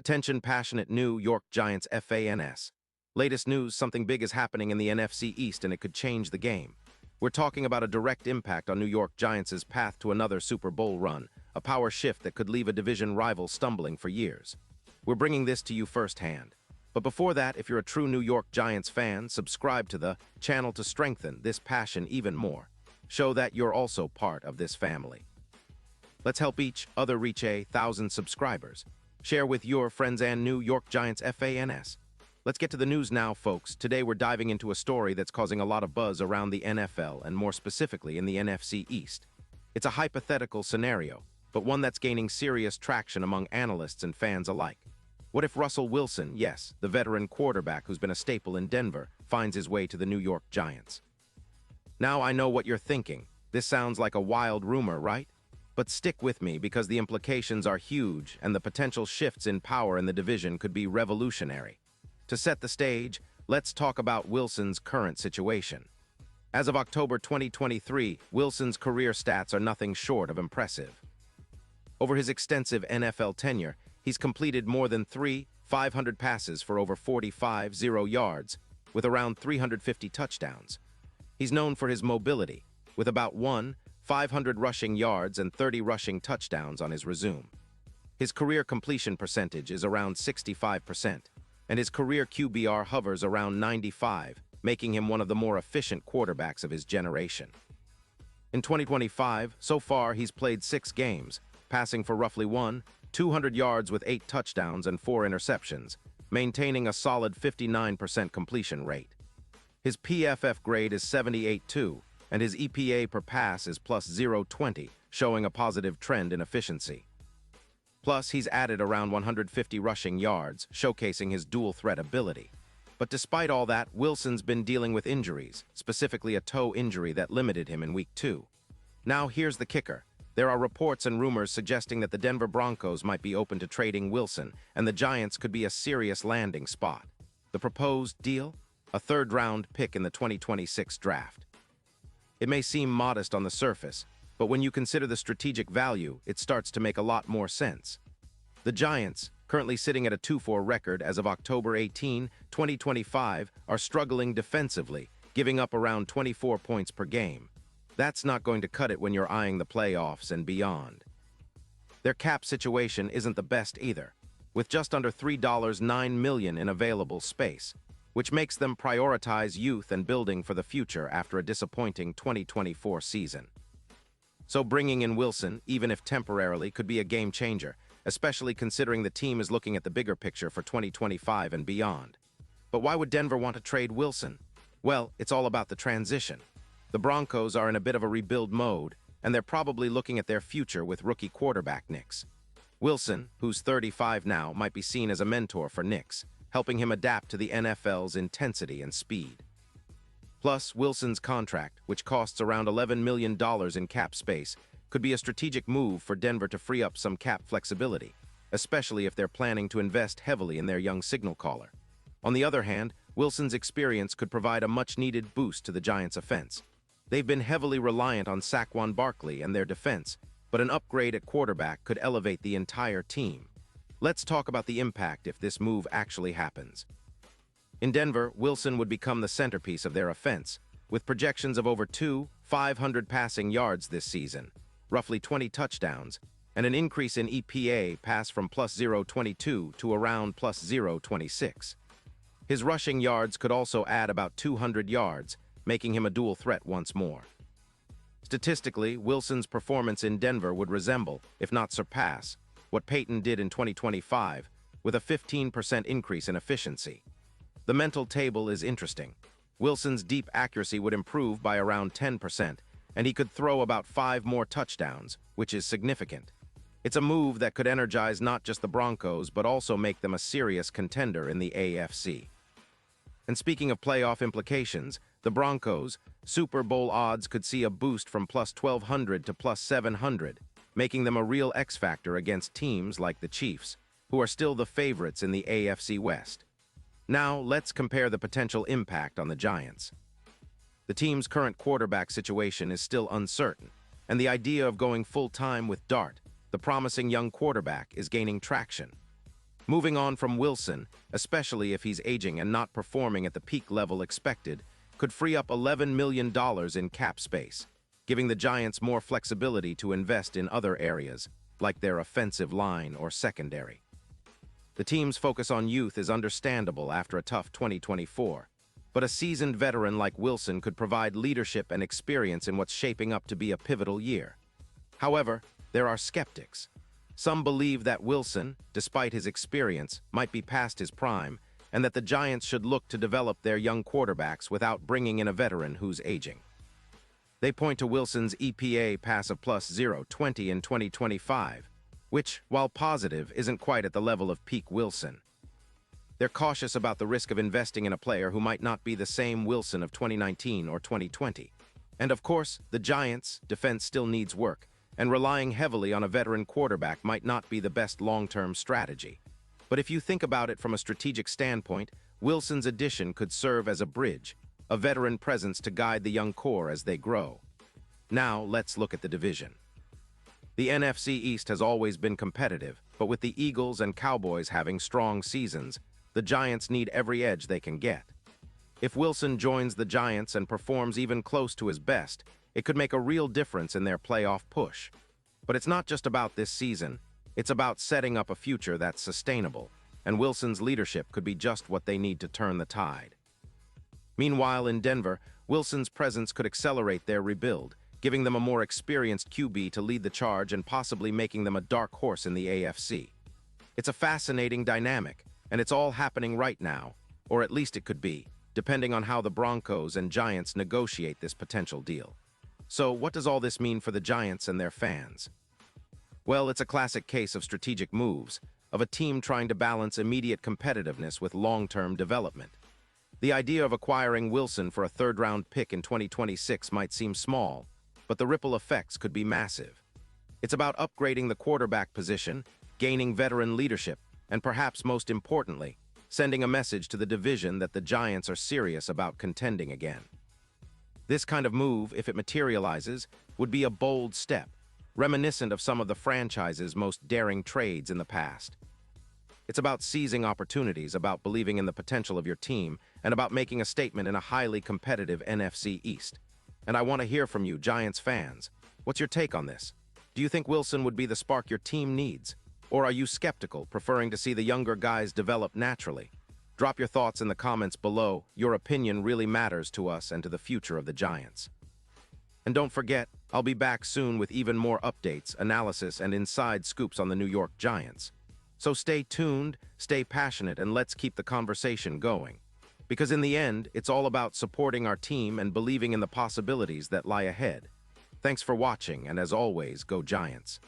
Attention passionate New York Giants fans. Latest news, something big is happening in the NFC East and it could change the game. We're talking about a direct impact on New York Giants' path to another Super Bowl run, a power shift that could leave a division rival stumbling for years. We're bringing this to you firsthand. But before that, if you're a true New York Giants fan, subscribe to the channel to strengthen this passion even more. Show that you're also part of this family. Let's help each other reach 1,000 subscribers. Share with your friends and New York Giants fans. Let's get to the news now, folks. Today we're diving into a story that's causing a lot of buzz around the NFL and more specifically in the NFC East. It's a hypothetical scenario, but one that's gaining serious traction among analysts and fans alike. What if Russell Wilson, yes, the veteran quarterback who's been a staple in Denver, finds his way to the New York Giants? Now I know what you're thinking. This sounds like a wild rumor, right? But stick with me because the implications are huge and the potential shifts in power in the division could be revolutionary. To set the stage, let's talk about Wilson's current situation. As of October 2023, Wilson's career stats are nothing short of impressive. Over his extensive NFL tenure, he's completed more than 500 passes for over 45 yards, with around 350 touchdowns. He's known for his mobility, with about 500 rushing yards and 30 rushing touchdowns on his resume. His career completion percentage is around 65%, and his career QBR hovers around 95, making him one of the more efficient quarterbacks of his generation. In 2025, so far he's played 6 games, passing for roughly 200 yards with 8 touchdowns and 4 interceptions, maintaining a solid 59% completion rate. His PFF grade is 78.2, and his EPA per pass is plus 0.20, showing a positive trend in efficiency. Plus, he's added around 150 rushing yards, showcasing his dual-threat ability. But despite all that, Wilson's been dealing with injuries, specifically a toe injury that limited him in Week 2. Now here's the kicker. There are reports and rumors suggesting that the Denver Broncos might be open to trading Wilson, and the Giants could be a serious landing spot. The proposed deal? A third-round pick in the 2026 draft. It may seem modest on the surface, but when you consider the strategic value, it starts to make a lot more sense. The Giants, currently sitting at a 2-4 record as of October 18, 2025, are struggling defensively, giving up around 24 points per game. That's not going to cut it when you're eyeing the playoffs and beyond. Their cap situation isn't the best either, with just under $9 million in available space, which makes them prioritize youth and building for the future after a disappointing 2024 season. So bringing in Wilson, even if temporarily, could be a game changer, especially considering the team is looking at the bigger picture for 2025 and beyond. But why would Denver want to trade Wilson? Well, it's all about the transition. The Broncos are in a bit of a rebuild mode, and they're probably looking at their future with rookie quarterback Nix. Wilson, who's 35 now, might be seen as a mentor for Nix, helping him adapt to the NFL's intensity and speed. Plus, Wilson's contract, which costs around $11 million in cap space, could be a strategic move for Denver to free up some cap flexibility, especially if they're planning to invest heavily in their young signal caller. On the other hand, Wilson's experience could provide a much-needed boost to the Giants' offense. They've been heavily reliant on Saquon Barkley and their defense, but an upgrade at quarterback could elevate the entire team. Let's talk about the impact if this move actually happens. In Denver, Wilson would become the centerpiece of their offense, with projections of over 500 passing yards this season, roughly 20 touchdowns, and an increase in EPA pass from plus 0.22 to around plus 0.26. His rushing yards could also add about 200 yards, making him a dual threat once more. Statistically, Wilson's performance in Denver would resemble, if not surpass, what Peyton did in 2025, with a 15% increase in efficiency. The mental table is interesting. Wilson's deep accuracy would improve by around 10%, and he could throw about 5 more touchdowns, which is significant. It's a move that could energize not just the Broncos, but also make them a serious contender in the AFC. And speaking of playoff implications, the Broncos' Super Bowl odds could see a boost from plus 1,200 to plus 700, making them a real X-factor against teams like the Chiefs, who are still the favorites in the AFC West. Now, let's compare the potential impact on the Giants. The team's current quarterback situation is still uncertain, and the idea of going full-time with Dart, the promising young quarterback, is gaining traction. Moving on from Wilson, especially if he's aging and not performing at the peak level expected, could free up $11 million in cap space, giving the Giants more flexibility to invest in other areas, like their offensive line or secondary. The team's focus on youth is understandable after a tough 2024, but a seasoned veteran like Wilson could provide leadership and experience in what's shaping up to be a pivotal year. However, there are skeptics. Some believe that Wilson, despite his experience, might be past his prime, and that the Giants should look to develop their young quarterbacks without bringing in a veteran who's aging. They point to Wilson's EPA pass of plus 0.20 in 2025, which, while positive, isn't quite at the level of peak Wilson. They're cautious about the risk of investing in a player who might not be the same Wilson of 2019 or 2020. And of course, the Giants' defense still needs work, and relying heavily on a veteran quarterback might not be the best long-term strategy. But if you think about it from a strategic standpoint, Wilson's addition could serve as a bridge, a veteran presence to guide the young core as they grow. Now, let's look at the division. The NFC East has always been competitive, but with the Eagles and Cowboys having strong seasons, the Giants need every edge they can get. If Wilson joins the Giants and performs even close to his best, it could make a real difference in their playoff push. But it's not just about this season. It's about setting up a future that's sustainable, and Wilson's leadership could be just what they need to turn the tide. Meanwhile, in Denver, Wilson's presence could accelerate their rebuild, giving them a more experienced QB to lead the charge and possibly making them a dark horse in the AFC. It's a fascinating dynamic, and it's all happening right now, or at least it could be, depending on how the Broncos and Giants negotiate this potential deal. So, what does all this mean for the Giants and their fans? Well, it's a classic case of strategic moves, of a team trying to balance immediate competitiveness with long-term development. The idea of acquiring Wilson for a third-round pick in 2026 might seem small, but the ripple effects could be massive. It's about upgrading the quarterback position, gaining veteran leadership, and perhaps most importantly, sending a message to the division that the Giants are serious about contending again. This kind of move, if it materializes, would be a bold step, reminiscent of some of the franchise's most daring trades in the past. It's about seizing opportunities, about believing in the potential of your team, and about making a statement in a highly competitive NFC East. And I want to hear from you, Giants fans. What's your take on this? Do you think Wilson would be the spark your team needs? Or are you skeptical, preferring to see the younger guys develop naturally? Drop your thoughts in the comments below. Your opinion really matters to us and to the future of the Giants. And don't forget, I'll be back soon with even more updates, analysis, and inside scoops on the New York Giants. So stay tuned, stay passionate, and let's keep the conversation going. Because in the end, it's all about supporting our team and believing in the possibilities that lie ahead. Thanks for watching, and as always, go Giants.